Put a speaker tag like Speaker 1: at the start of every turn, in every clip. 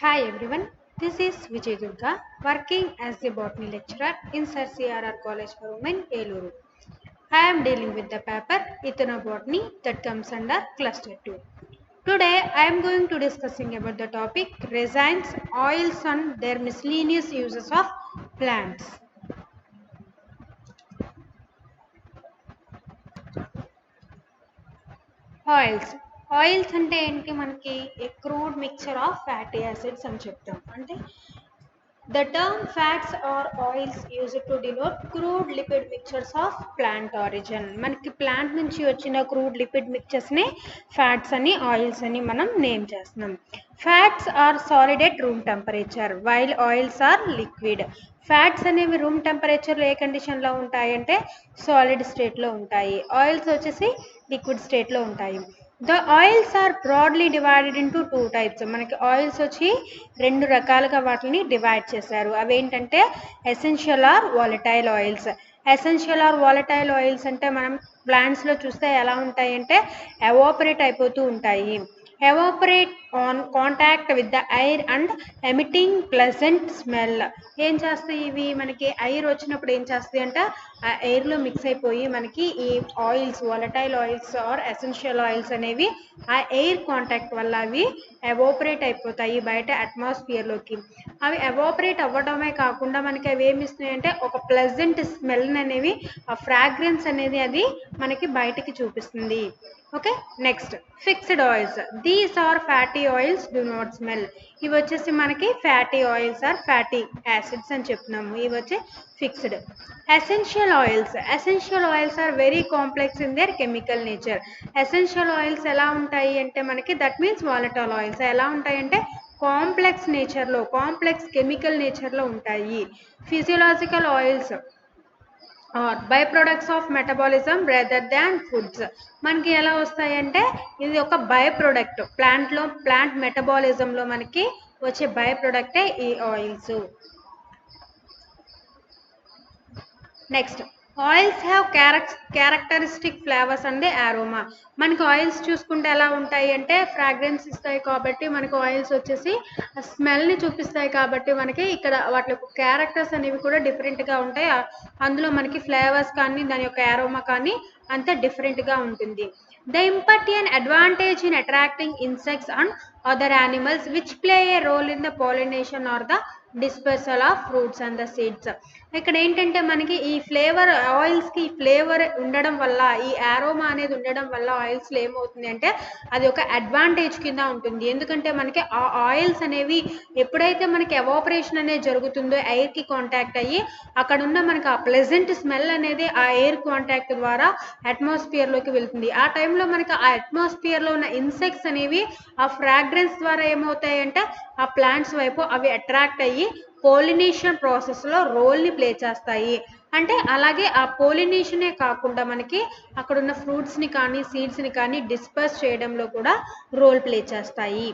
Speaker 1: Hi everyone, this is Vijay Durga working as the botany lecturer in Sir CRR College for Women, Eluru. I am dealing with the paper Ethnobotany that comes under Cluster 2. Today I am going to discussing about the topic resins, oils and their miscellaneous uses of plants. Oils అంటే ఏంటి మనకి a crude mixture of fatty acids అని చెప్తాం. అంటే the term fats or oils used to denote crude lipid mixtures of plant origin. మనకి plant నుంచి వచ్చిన crude lipid mixtures ని ఫ్యాట్స్ అని ఆయిల్స్ అని మనం నేమ్ చేస్తున్నాం. Fats are solid at room temperature while oils are liquid. Fats అనేవి room టెంపరేచర్లో ఏ కండిషన్లో ఉంటాయంటే సాలిడ్ స్టేట్లో ఉంటాయి. ఆయిల్స్ వచ్చేసి లిక్విడ్ స్టేట్లో ఉంటాయి. The oils are broadly divided into two types. మనకి ఆయిల్స్ వచ్చి రెండు రకాలుగా వాటిని డివైడ్ చేశారు. అవేంటంటే essential or volatile oils. Essential or volatile oils అంటే మనం ప్లాంట్స్లో చూస్తే ఎలా ఉంటాయి అంటే ఎవాపరేట్ అయిపోతూ ఉంటాయి. Evaporate on contact with the air and emitting pleasant smell. ఏం చేస్తాయి ఇవి మనకి ఎయిర్ వచ్చినప్పుడు ఏం చేస్తాయి అంటే ఆ ఎయిర్లో మిక్స్ అయిపోయి మనకి ఈ oils volatile oils or essential oils అనేవి ఆ ఎయిర్ కాంటాక్ట్ వల్ల అవి ఎవాపరేట్ అయిపోతాయి బయట అట్మాస్ఫియర్లోకి. అవి ఎవాపరేట్ అవ్వడమే కాకుండా మనకి అవి ఏమి ఇస్తున్నాయి అంటే ఒక ప్లెజెంట్ స్మెల్ అనేవి ఆ ఫ్రాగ్రెన్స్ అనేది అది మనకి బయటకి చూపిస్తుంది. Okay, next fixed oils. These are fatty oils do not smell. ఇవి వచ్చేసి మనకి fatty oils or fatty acids అని చెప్తున్నాము. ఇవి వచ్చి fixed. Essential oils are very complex in their chemical nature. Essential oils ఎలా ఉంటాయి అంటే మనకి దట్ మీన్స్ వాలటైల్ ఆయిల్స్ ఎలా ఉంటాయి అంటే కాంప్లెక్స్ నేచర్లో కాంప్లెక్స్ కెమికల్ నేచర్లో ఉంటాయి. Physiological oils are by products of metabolism rather than foods. మనకి ఎలా వస్తాయంటే ఇది ఒక బై ప్రొడక్ట్ ప్లాంట్ మెటబాలిజంలో మనకి వచ్చే బై ప్రొడక్టే ఈ oils. Next oils have characteristic flavours and aroma. మనకి ఆయిల్స్ చూసుకుంటే ఎలా ఉంటాయి అంటే ఫ్రాగ్రెన్స్ ఇస్తాయి కాబట్టి మనకి ఆయిల్స్ వచ్చేసి స్మెల్ని చూపిస్తాయి కాబట్టి మనకి ఇక్కడ వాటి యొక్క క్యారెక్టర్స్ అనేవి కూడా డిఫరెంట్గా ఉంటాయి. అందులో మనకి ఫ్లేవర్స్ కానీ దాని యొక్క అరోమా కానీ అంత డిఫరెంట్గా ఉంటుంది. The impart an advantage in attracting insects and other animals which play a role in the pollination or the dispersal of fruits and the seeds. ఇక్కడ ఏంటంటే మనకి ఈ ఫ్లేవర్ ఆయిల్స్కి ఈ ఫ్లేవర్ ఉండడం వల్ల ఈ ఆరోమా అనేది ఉండడం వల్ల ఆయిల్స్లో ఏమవుతుంది అంటే అది ఒక అడ్వాంటేజ్ కింద ఉంటుంది. ఎందుకంటే మనకి ఆ ఆయిల్స్ అనేవి ఎప్పుడైతే మనకి ఎవాపరేషన్ అనేది జరుగుతుందో ఎయిర్కి కాంటాక్ట్ అయ్యి అక్కడ ఉన్న మనకి ఆ ప్లెజెంట్ స్మెల్ అనేది ఆ ఎయిర్ కాంటాక్ట్ ద్వారా అట్మాస్ఫియర్లోకి వెళ్తుంది. ఆ టైంలో మనకి ఆ అట్మాస్ఫియర్లో ఉన్న ఇన్సెక్ట్స్ అనేవి ఆ ఫ్రాగ్రెన్స్ ద్వారా ఏమవుతాయి అంటే ఆ ప్లాంట్స్ వైపు అవి అట్రాక్ట్ అయ్యి పోలినేషన్ ప్రాసెస్లో రోల్ని ప్లే చేస్తాయి. అంటే అలాగే ఆ పోలినేషనే కాకుండా మనకి అక్కడ ఉన్న ఫ్రూట్స్ని కానీ సీడ్స్ని కానీ డిస్పర్స్ చేయడంలో కూడా రోల్ ప్లే చేస్తాయి.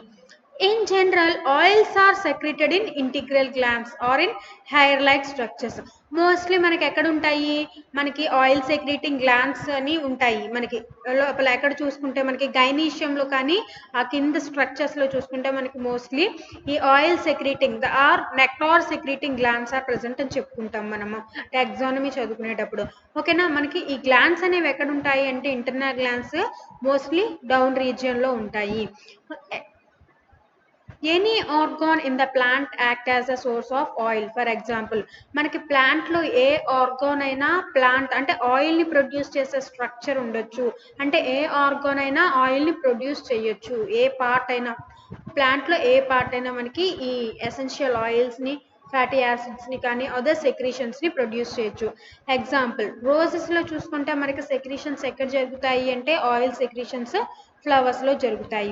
Speaker 1: In general oils are secreted in integral glands or in hair like structures. Mostly మనకి ఎక్కడ ఉంటాయి మనకి ఆయిల్ సెక్రెటింగ్ గ్లాండ్స్ అని ఉంటాయి. మనకి లోపల ఎక్కడ చూసుకుంటే మనకి గైనీషియంలో కానీ ఆ కింద స్ట్రక్చర్స్లో చూసుకుంటే మనకి మోస్ట్లీ ఈ oil secreting or nectar secreting glands are present అని చెప్పుకుంటాం మనము టాక్సానమీ చదువుకునేటప్పుడు. ఓకేనా, మనకి ఈ గ్లాండ్స్ అనేవి ఎక్కడ ఉంటాయి అంటే ఇంటర్నల్ గ్లాండ్స్ మోస్ట్లీ డౌన్ రీజియన్లో ఉంటాయి. Any organ in the plant act as a source of oil. For example మనకి ప్లాంట్లో ఏ ఆర్గాన్ అయినా ప్లాంట్ అంటే ఆయిల్ని ప్రొడ్యూస్ చేసే స్ట్రక్చర్ ఉండొచ్చు. అంటే ఏ ఆర్గాన్ అయినా ఆయిల్ని ప్రొడ్యూస్ చేయొచ్చు. ఏ పార్ట్ అయినా ప్లాంట్లో ఏ పార్ట్ అయినా మనకి ఈ ఎసెన్షియల్ ఆయిల్స్ని ఫ్యాటీ యాసిడ్స్ని కానీ అదర్ సెక్రీషన్స్ని ప్రొడ్యూస్ చేయొచ్చు. ఎగ్జాంపుల్ రోజెస్లో చూసుకుంటే మనకి సెక్రీషన్స్ ఎక్కడ జరుగుతాయి అంటే ఆయిల్ సెక్రీషన్స్ ఫ్లవర్స్లో జరుగుతాయి.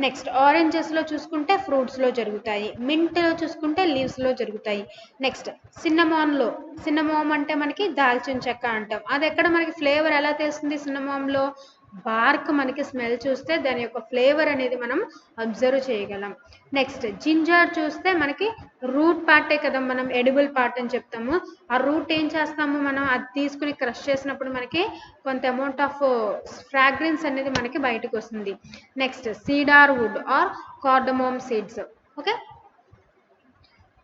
Speaker 1: నెక్స్ట్ ఆరెంజెస్లో చూసుకుంటే ఫ్రూట్స్లో జరుగుతాయి. మింట్లో చూసుకుంటే లీవ్స్లో జరుగుతాయి. నెక్స్ట్ సిన్నమోమ్ అంటే మనకి దాల్చిన చెక్క అంటాం. అది ఎక్కడ మనకి ఫ్లేవర్ ఎలా తెలుస్తుంది సిన్నమోమ్లో బార్క్ మనకి స్మెల్ చూస్తే దాని యొక్క ఫ్లేవర్ అనేది మనం అబ్జర్వ్ చేయగలం. నెక్స్ట్ జింజర్ చూస్తే మనకి రూట్ పార్టే కదా మనం ఎడిబుల్ పార్ట్ అని చెప్తాము. ఆ రూట్ ఏం చేస్తాము మనం అది తీసుకుని క్రష్ చేసినప్పుడు మనకి కొంత అమౌంట్ ఆఫ్ ఫ్రాగ్రెన్స్ అనేది మనకి బయటకు వస్తుంది. Next cedar wood or cardamom seeds. Okay,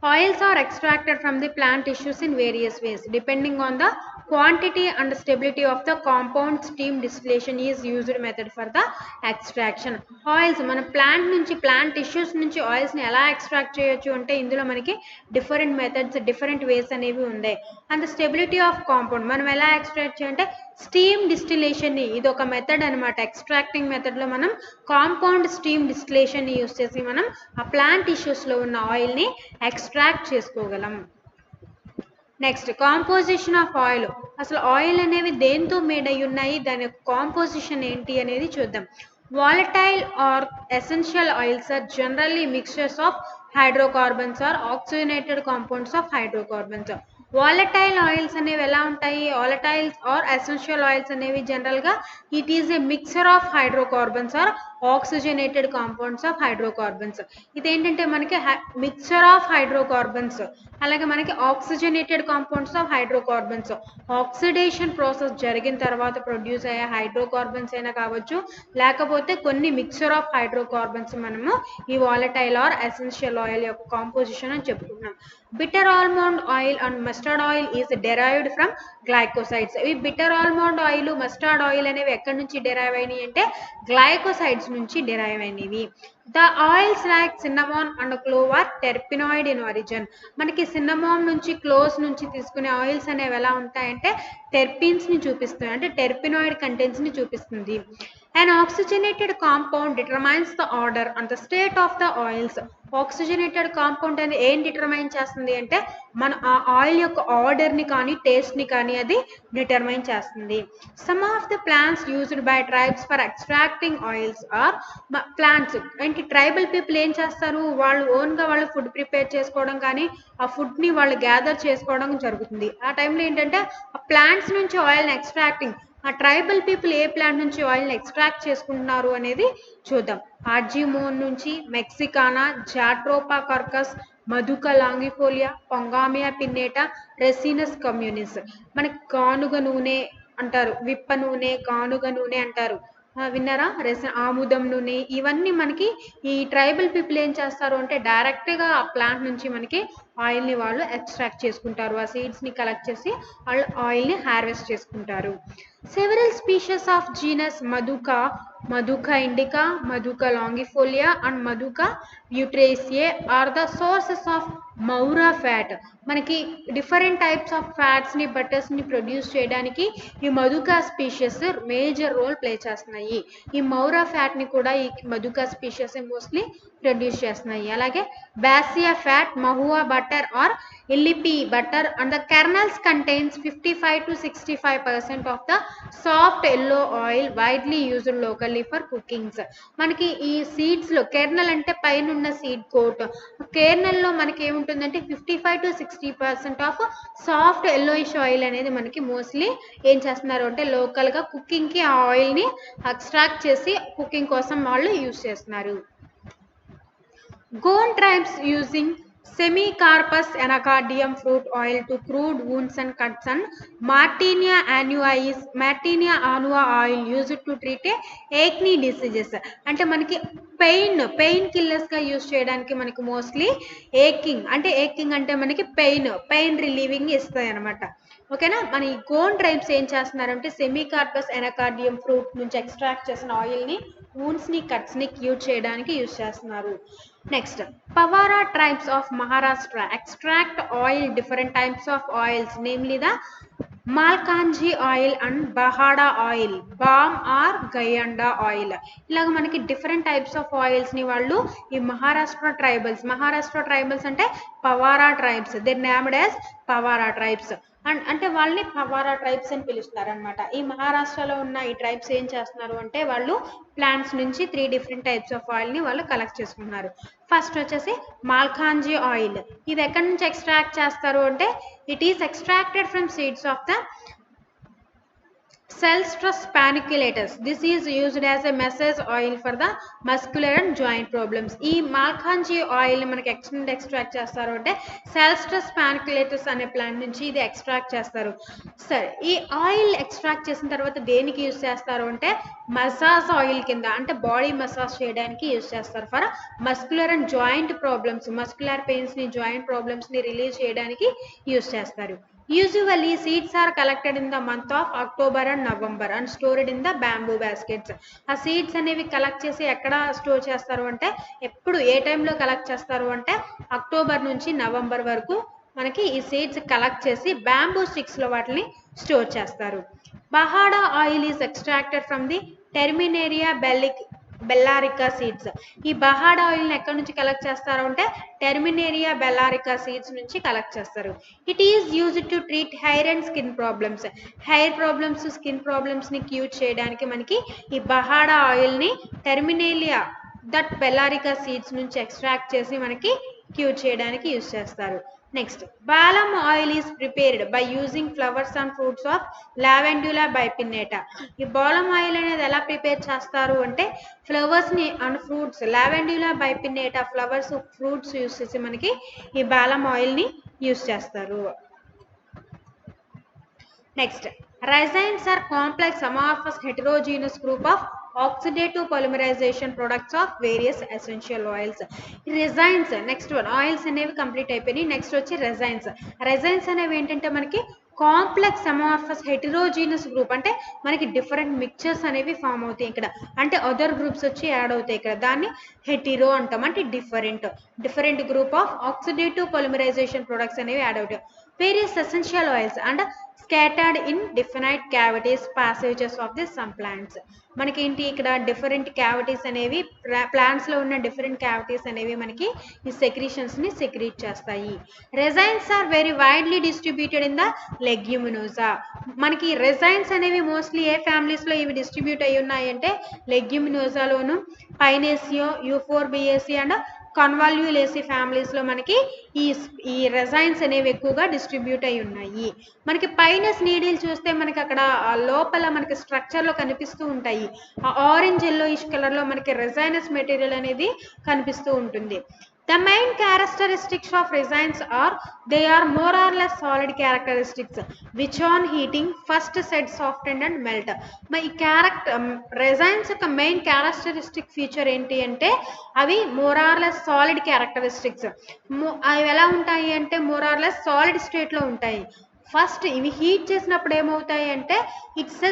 Speaker 1: Oils are extracted from the plant tissues in various ways. Depending on the quantity and stability of the compound, steam distillation is used method for the extraction. Oils మన plant నుంచి plant tissues నుంచి ఆయిల్స్ని ఎలా extract చేయొచ్చు అంటే ఇందులో మనకి different methods different ways అనేవి ఉన్నాయి. అండ్ స్టెబిలిటీ ఆఫ్ కాంపౌండ్ మనం ఎలా ఎక్స్ట్రాక్ట్ చేయాలంటే స్టీమ్ డిస్టిలేషన్ని ఇది ఒక మెథడ్ అనమాట. ఎక్స్ట్రాక్టింగ్ మెథడ్లో మనం కాంపౌండ్ స్టీమ్ డిస్టిలేషన్ని యూస్ చేసి మనం ఆ ప్లాంట్ టిష్యూస్లో ఉన్న ఆయిల్ని ఎక్స్ట్రాక్ట్ చేసుకోగలం. Next composition of oil. అసలు ఆయిల్ అనేవి దేంతో మేడ్ అయి ఉన్నాయి, దాని యొక్క కాంపోజిషన్ ఏంటి అనేది చూద్దాం. Volatile or essential oils are generally mixtures of hydrocarbons or oxygenated compounds of hydrocarbons. Volatile oils అనేవి ఎలా ఉంటాయి, వాలటైల్స్ ఆర్ ఎసెన్షియల్ ఆయిల్స్ అనేవి జనరల్గా it is a mixture of hydrocarbons or oxygenated compounds of hydrocarbons. ఇదేంటంటే మనకి mixture of hydrocarbons అలాగే మనకి oxygenated compounds of hydrocarbons. Oxidation process జరిగిన తర్వాత ప్రొడ్యూస్ అయ్యే హైడ్రోకార్బన్స్ అయినా కావచ్చు, లేకపోతే కొన్ని మిక్సర్ ఆఫ్ హైడ్రోకార్బన్స్ మనము ఈ వాలటైల్ ఆర్ ఎసెన్షియల్ ఆయిల్ యొక్క కాంపోజిషన్ అని చెప్పుకున్నాం. Bitter almond oil and mustard oil is derived from glycosides. ఈ bitter almond oil mustard oil అనేవి ఎక్కడి నుంచి డెరైవ్ అయినాయి అంటే గ్లైకోసైడ్స్ నుంచి డెరైవ్ అయినవి. The oils like cinnamon and clove are terpenoid in origin. మనకి సిన్నమాన్ నుంచి క్లోవ్స్ నుంచి తీసుకునే ఆయిల్స్ అనేవి ఎలా ఉంటాయంటే టెర్పిన్స్ ని చూపిస్తాయి, అంటే టెర్పినాయిడ్ కంటెంట్స్ ని చూపిస్తుంది. An oxygenated compound determines the order and the state of the oils. Oxygenated compound అని ఏం డిటర్మైన్ చేస్తుంది అంటే మన ఆ ఆయిల్ యొక్క ఆర్డర్ని కానీ టేస్ట్ని కానీ అది డిటర్మైన్ చేస్తుంది. Some of the plants used by tribes for extracting oils are plants. ఏంటి ట్రైబల్ పీపుల్ ఏం చేస్తారు, వాళ్ళు ఓన్గా వాళ్ళు ఫుడ్ ప్రిపేర్ చేసుకోవడం కానీ ఆ ఫుడ్ని వాళ్ళు గ్యాదర్ చేసుకోవడం జరుగుతుంది. ఆ టైంలో ఏంటంటే ఆ ప్లాంట్స్ నుంచి ఆయిల్ని ఎక్స్ట్రాక్టింగ్ ఆ ట్రైబల్ పీపుల్ ఏ ప్లాంట్ నుంచి ఆయిల్ని ఎక్స్ట్రాక్ట్ చేసుకుంటున్నారు అనేది చూద్దాం. ఆర్జిమోన్ నుంచి మెక్సికానా, జాట్రోపా కర్కస్, మధుక లాంగిఫోలియా, పొంగామియా పిన్నేటా, రెసినస్ కమ్యూనిస్. మనకి గానుగ నూనె అంటారు, విప్ప నూనె, గానుగ నూనె అంటారు, విన్నారా, ఆముదం నూనె. ఇవన్నీ మనకి ఈ ట్రైబల్ పీపుల్ ఏం చేస్తారు అంటే డైరెక్ట్గా ఆ ప్లాంట్ నుంచి మనకి ఆయిల్ని వాళ్ళు ఎక్స్ట్రాక్ట్ చేసుకుంటారు. ఆ సీడ్స్ని కలెక్ట్ చేసి వాళ్ళు ఆయిల్ని హార్వెస్ట్ చేసుకుంటారు. Several species of genus Madhuca, Madhuca indica, Madhuca longifolia and Madhuca butyracea are the sources of mowrah fat. మనకి డిఫరెంట్ టైప్స్ ఆఫ్ ఫ్యాట్స్ని బటర్స్ని ప్రొడ్యూస్ చేయడానికి ఈ Madhuca species major role play చేస్తున్నాయి. ఈ మౌరా ఫ్యాట్ని కూడా ఈ మధుకా స్పీషీస్ మోస్ట్లీ ప్రొడ్యూస్ చేస్తున్నాయి. అలాగే Bassia fat, mahua butter or illipe butter and the kernels contains 55 to 65% of the soft yellow oil widely used locally for cookings. మనకి ఈ సీడ్స్లో కెర్నల్ అంటే పైన ఉన్న సీడ్ కోట్, కెర్నల్లో మనకి ఏముంటుందంటే 55 to 60% of soft yellowish oil అనేది మనకి మోస్ట్లీ ఏం చేస్తున్నారు అంటే లోకల్గా కుకింగ్కి ఆ ఆయిల్ని ఎక్స్ట్రాక్ట్ చేసి కుకింగ్ కోసం వాళ్ళు యూజ్ చేస్తున్నారు. Gone tribes using Semicarpus anacardium fruit oil to crude wounds and cuts and Martinia annua oil used to treat acne diseases. అంటే మనకి పెయిన్ కిల్లర్స్గా యూజ్ చేయడానికి మనకి మోస్ట్లీ ఏకింగ్ అంటే మనకి పెయిన్ రిలీవింగ్ ఇస్తాయి అనమాట. ఓకేనా. మన ఈ గోన్ ట్రైబ్స్ ఏం చేస్తున్నారంటే సెమీకార్పస్ ఎనకార్డియం ఫ్రూట్ నుంచి ఎక్స్ట్రాక్ట్ చేసిన ఆయిల్ని వూన్స్ని కట్స్ని క్యూర్ చేయడానికి యూజ్ చేస్తున్నారు. Next Pawara tribes of Maharashtra extract oil different types of oils namely the మాల్కాంజీ oil and behada oil, balm or gayanda oil. ఇలాగ మనకి డిఫరెంట్ టైప్స్ ఆఫ్ ఆయిల్స్ని వాళ్ళు ఈ మహారాష్ట్ర ట్రైబల్స్ అంటే Pawara tribes, they named as Pawara tribes అంటే వాళ్ళని పవారా ట్రైబ్స్ అని పిలుస్తారు అనమాట. ఈ మహారాష్ట్రలో ఉన్న ఈ ట్రైబ్స్ ఏం చేస్తున్నారు అంటే వాళ్ళు ప్లాంట్స్ నుంచి 3 డిఫరెంట్ టైప్స్ ఆఫ్ ఆయిల్ని వాళ్ళు కలెక్ట్ చేసుకుంటున్నారు. ఫస్ట్ వచ్చేసి మాల్కాంజీ ఆయిల్. ఇది ఎక్కడి నుంచి ఎక్స్ట్రాక్ట్ చేస్తారు అంటే it is extracted from seeds of the Cell stress paniculators. This is used as a massage oil for the muscular and joint problems. ఈ మాల్ఖాంజీ ఆయిల్ మనకి ఎక్కడ నుండి ఎక్స్ట్రాక్ట్ చేస్తారు అంటే సెల్ స్ట్రెస్ పానిక్యులేటర్స్ అనే ప్లాంట్ నుంచి ఇది ఎక్స్ట్రాక్ట్ చేస్తారు. సరే, ఈ ఆయిల్ ఎక్స్ట్రాక్ట్ చేసిన తర్వాత దేనికి యూజ్ చేస్తారు అంటే మసాజ్ ఆయిల్ కింద, అంటే బాడీ మసాజ్ చేయడానికి యూజ్ చేస్తారు. For muscular and joint problems, muscular pains ని, జాయింట్ ప్రాబ్లమ్స్ ని రిలీజ్ చేయడానికి యూజ్ చేస్తారు. Usually, seeds are collected in the month of October and November and stored in the bamboo baskets. ఆ seeds అనేవి collect చేసి ఎక్కడ store చేస్తారు అంటే, ఎప్పుడు ఏ టైంలో కలెక్ట్ చేస్తారు అంటే అక్టోబర్ నుంచి నవంబర్ వరకు మనకి ఈ సీడ్స్ కలెక్ట్ చేసి బ్యాంబూ స్టిక్స్లో వాటిని స్టోర్ చేస్తారు. Behada oil is extracted from the terminalia bellerica seeds. ఈ బహాడా ఆయిల్ని ఎక్కడి నుంచి కలెక్ట్ చేస్తారు అంటే టెర్మినేరియా బెల్లారికా సీడ్స్ నుంచి కలెక్ట్ చేస్తారు. It is used to treat hair and skin problems. Hair problems, skin ప్రాబ్లమ్స్ని క్యూర్ చేయడానికి మనకి ఈ బహాడా ఆయిల్ని టెర్మినేరియా దట్ బెల్లారికా సీడ్స్ నుంచి ఎక్స్ట్రాక్ట్ చేసి మనకి క్యూర్ చేయడానికి యూజ్ చేస్తారు. Next, balm oil is prepared by using flowers and fruits of lavandula bipinnata. ఈ బాలం ఆయిల్ అనేది ఎలా ప్రిపేర్ చేస్తారు అంటే ఫ్లవర్స్ని and fruits, lavandula bipinnata flowers, fruits use చేసి మనకి ఈ బాలం ఆయిల్ని యూస్ చేస్తారు. Next, resins are complex amorphous heterogeneous group of oxidative polymerization products of various essential oils. resins, next one, oils అనేవి కంప్లీట్ అయిపోయినాయి. నెక్స్ట్ వచ్చి resins. resins అనేవి ఏంటంటే మనకి కాంప్లెక్స్ అమార్ఫస్ హెటరోజీనస్ గ్రూప్, అంటే మనకి డిఫరెంట్ మిక్చర్స్ అనేవి ఫామ్ అవుతాయి ఇక్కడ, అంటే అదర్ గ్రూప్స్ వచ్చి యాడ్ అవుతాయి ఇక్కడ, దాన్ని హెటిరో అంటాం, అంటే different group of oxidative polymerisation products అనేవి యాడ్ అవుతాయి. Various essential oils and scattered in definite cavities passages of the some plants. మనకి ఏంటి ఇక్కడ డిఫరెంట్ క్యావిటీస్ అనేవి, ప్లాంట్స్లో ఉన్న డిఫరెంట్ క్యావిటీస్ అనేవి మనకి ఈ సెక్రీషన్స్ని సెక్రీట్ చేస్తాయి. Resins are very widely distributed in the leguminosae. మనకి రెజైన్స్ అనేవి మోస్ట్లీ ఏ ఫ్యామిలీస్లో ఇవి డిస్ట్రిబ్యూట్ అయి ఉన్నాయి అంటే లెగ్యూమినోసాలోను, పైనేసియో, యూఫోర్బియేసి అండ్ కన్వాల్యులేసి ఫ్యామిలీస్లో మనకి ఈ రెజైన్స్ అనేవి ఎక్కువగా డిస్ట్రిబ్యూట్ అయి ఉన్నాయి. మనకి పైనస్ నీడిల్ చూస్తే మనకి అక్కడ లోపల మనకి స్ట్రక్చర్లో కనిపిస్తూ ఉంటాయి. ఆ ఆరెంజ్ ఎల్లోయిష్ కలర్లో మనకి రెజైనస్ మెటీరియల్ అనేది కనిపిస్తూ ఉంటుంది. The main characteristics of resins are they are more or less solid characteristics which on heating first set soften and melt. ఈ resins యొక్క మెయిన్ క్యారెక్టరిస్టిక్ ఫీచర్ ఏంటి అంటే అవి more or less solid characteristics. అవి ఎలా ఉంటాయి అంటే మోర్ ఆర్ లెస్ సాలిడ్ స్టేట్లో ఉంటాయి. ఫస్ట్ ఇవి హీట్ చేసినప్పుడు ఏమవుతాయి అంటే ఇట్స్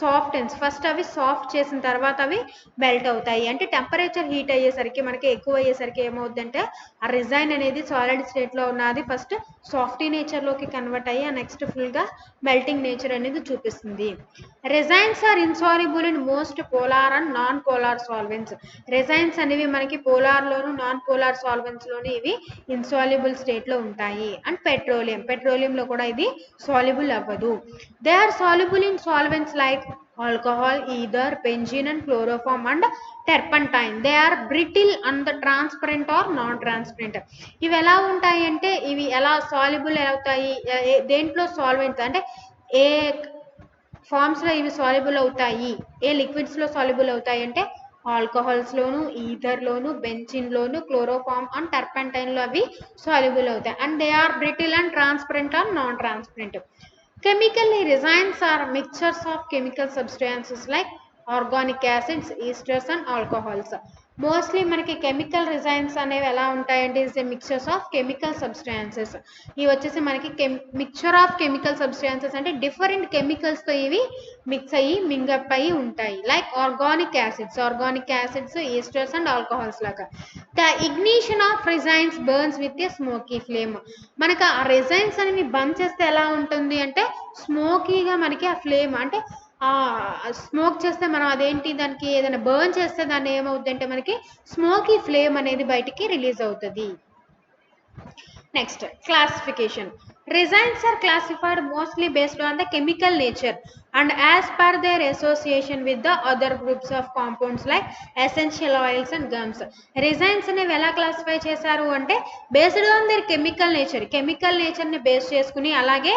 Speaker 1: సాఫ్టెన్స్, ఫస్ట్ అవి సాఫ్ట్ చేసిన తర్వాత అవి మెల్ట్ అవుతాయి. అంటే టెంపరేచర్ హీట్ అయ్యేసరికి మనకి ఎక్కువ అయ్యేసరికి ఏమవుతుందంటే ఆ రిజైన్ అనేది సాలిడ్ స్టేట్లో ఉన్నది ఫస్ట్ సాఫ్టీ నేచర్లోకి కన్వర్ట్ అయ్యి ఆ నెక్స్ట్ ఫుల్గా మెల్టింగ్ నేచర్ అనేది చూపిస్తుంది. Resins are insoluble in most polar and non polar solvents. Resins అనేవి మనకి పోలార్లోను నాన్ పోలార్ సాల్వెంట్స్లోను ఇవి ఇన్సాల్యుబుల్ స్టేట్లో ఉంటాయి. అండ్ పెట్రోలియంలో కూడా ఇది సాల్యుబుల్ అవ్వదు. They are soluble in solvents like alcohol, ether, benzene and chloroform and turpentine. They are brittle and transparent or non-transparent. ఇవి ఎలా ఉంటాయి అంటే ఇవి ఎలా సాల్యుబుల్ అవుతాయి, దేంట్లో సాల్వెంట్స్ అంటే ఏ ఫార్మ్స్లో ఇవి సాల్యుబుల్ అవుతాయి, ఏ లిక్విడ్స్లో సాల్యుబుల్ అవుతాయి అంటే ఆల్కహాల్స్లోను, ఈథర్లోను, బెంజిన్లోను, క్లోరోఫామ్ అండ్ టర్పెంటైన్లో అవి సాల్యుబుల్ అవుతాయి. And they are brittle and transparent or non transparent. Chemically, resins are mixtures of chemical substances like organic acids, esters and alcohols. Mostly మనకి కెమికల్ రిజైన్స్ అనేవి ఎలా ఉంటాయంటే is a mixtures of chemical substances. ఇవి వచ్చేసి మనకి mixture of chemical substances అంటే different కెమికల్స్తో ఇవి మిక్స్ అయ్యి మింగప్ అయ్యి ఉంటాయి. Like organic acids, esters and alcohols లాగా. The ignition of resins burns with a smoky flame. మనకి ఆ రిజైన్స్ అనేవి బర్న్ చేస్తే ఎలా ఉంటుంది అంటే స్మోకీగా మనకి ఆ ఫ్లేమ్ అంటే స్మోక్ చేస్తే మనం అదేంటి దానికి ఏదైనా బర్న్ చేస్తే దాన్ని ఏమవుతుంది అంటే మనకి స్మోకీ ఫ్లేమ్ అనేది బయటికి రిలీజ్ అవుతుంది. Next, classification. Resins are classified mostly based on the chemical nature and as per their association with the other groups of compounds like essential oils and gums. Resins అనేవి ఎలా classify చేశారు అంటే based on their chemical నేచర్ని base చేసుకుని అలాగే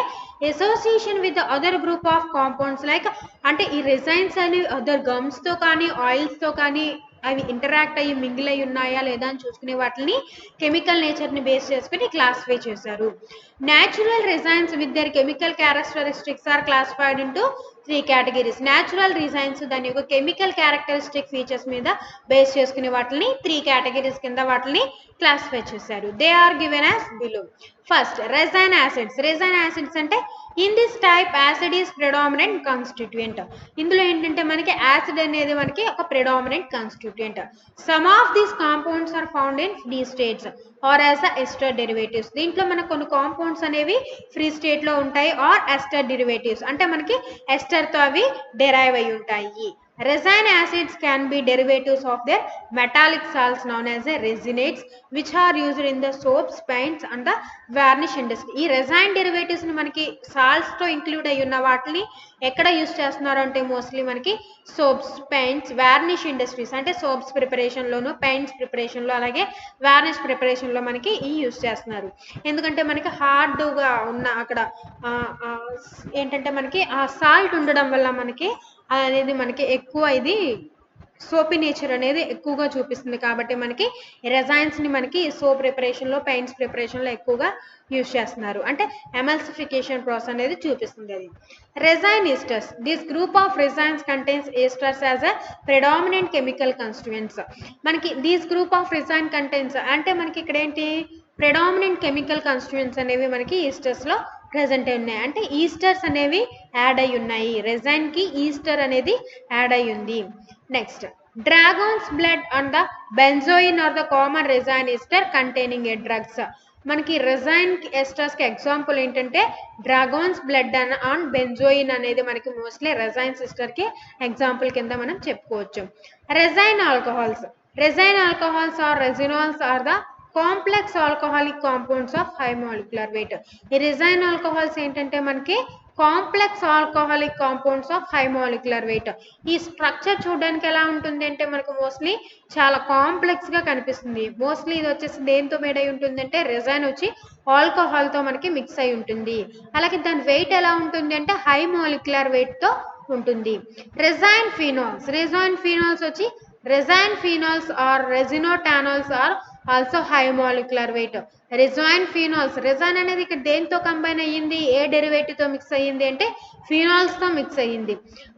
Speaker 1: association with other group of compounds like అంటే ఈ రెసైన్స్ అనేవి అదర్ గమ్స్తో కానీ ఆయిల్స్తో కానీ అవి ఇంటరాక్ట్ అయ్యి మింగిల్ అయి ఉన్నాయా లేదా అని చూసుకునే వాటిని కెమికల్ నేచర్ని బేస్ చేసుకుని క్లాసిఫై చేశారు. Natural resins with their chemical characteristics are classified into 3 categories. Natural resins దాని యొక్క కెమికల్ క్యారెక్టరిస్టిక్ ఫీచర్స్ మీద బేస్ చేసుకునే వాటిని 3 కేటగిరీస్ కింద వాటిని క్లాసిఫై చేశారు. They are given as below. First, resin acids అంటే in this type acid is predominant constituent. ఇందులో ఏంటంటే మనకి యాసిడ్ అనేది మనకి ఒక predominant constituent. Some of these compounds are found in free states or as a ester derivatives. దీంట్లో మనకు కొన్ని కాంపౌండ్స్ అనేవి ఫ్రీ స్టేట్లో ఉంటాయి ఆర్ ఎస్టర్ డెరివేటివ్స్ అంటే మనకి ఎస్టర్తో అవి డెరైవ్ అయి ఉంటాయి. Resin acids can be derivatives of their metallic salts known as resinates which are used in the soaps, paints and the varnish industry. ఈ రెజైన్ డెరివేటివ్స్ ని మనకి సాల్ట్స్ తో ఇంక్లూడ్ అయి ఉన్న వాటిని ఎక్కడ యూస్ చేస్తున్నారు అంటే మోస్ట్లీ మనకి సోప్స్, పెయింట్స్, వార్నిష్ ఇండస్ట్రీస్ అంటే సోప్స్ ప్రిపరేషన్ లోను, పెయింట్స్ ప్రిపరేషన్ లో అలాగే వార్నిష్ ప్రిపరేషన్ లో మనకి ఈ యూస్ చేస్తున్నారు. ఎందుకంటే మనకి హార్డ్గా ఉన్న అక్కడ ఏంటంటే మనకి ఆ సాల్ట్ ఉండడం వల్ల మనకి అనేది మనకి ఎక్కువ ఇది సోపీ నేచర్ అనేది ఎక్కువగా చూపిస్తుంది కాబట్టి మనకి రెజైన్స్ని మనకి సోప్ ప్రిపరేషన్లో, పెయింట్స్ ప్రిపరేషన్లో ఎక్కువగా యూజ్ చేస్తున్నారు. అంటే ఎమల్సిఫికేషన్ ప్రాసెస్ అనేది చూపిస్తుంది అది. Resin esters. This group of resins contains esters as a predominant chemical constituents. మనకి these group of resin contains అంటే మనకి ఇక్కడ ఏంటి ప్రెడామినెంట్ కెమికల్ కాన్స్టిట్యూయెంట్స్ అనేవి మనకి ఈస్టర్స్లో ప్రెజెంట్ అయి ఉన్నాయి. అంటే ఈస్టర్స్ అనేవి యాడ్ అయి ఉన్నాయి. రెజైన్కి ఈస్టర్ అనేది యాడ్ అయి ఉంది. Next, dragon's blood and the benzoin are the common resin ester containing a drugs. మనకి రెజైన్ ఎస్టర్స్కి ఎగ్జాంపుల్ ఏంటంటే డ్రాగన్స్ బ్లడ్ అండ్ బెంజోయిన్ అనేది మనకి మోస్ట్లీ రెజైన్ సిస్టర్కి ఎగ్జాంపుల్ కింద మనం చెప్పుకోవచ్చు. Resin alcohols or resinols are the complex alcoholic compounds of high molecular weight. ఈ రెజైన్ ఆల్కహాల్స్ ఏంటంటే మనకి complex alcoholic compounds of high molecular weight. ఈ స్ట్రక్చర్ చూడడానికి ఎలా ఉంటుంది అంటే మనకు మోస్ట్లీ చాలా కాంప్లెక్స్గా కనిపిస్తుంది. మోస్ట్లీ ఇది వచ్చేసి దేంతో మేడ్ అయి ఉంటుంది అంటే రెజైన్ వచ్చి ఆల్కహాల్తో మనకి మిక్స్ అయి ఉంటుంది. అలాగే దాని వెయిట్ ఎలా ఉంటుంది అంటే హై మాలిక్యులర్ వెయిట్తో ఉంటుంది. రెజైన్ ఫినాల్స్ వచ్చి resin phenols or resinotannols are also high molecular weight. Resin అనేది ఇక్కడ దేంతో కంబైన్ అయ్యింది, ఏ డెరివేటివ్తో మిక్స్ అయ్యింది అంటే ఫినాల్స్తో మిక్స్ అయ్యింది.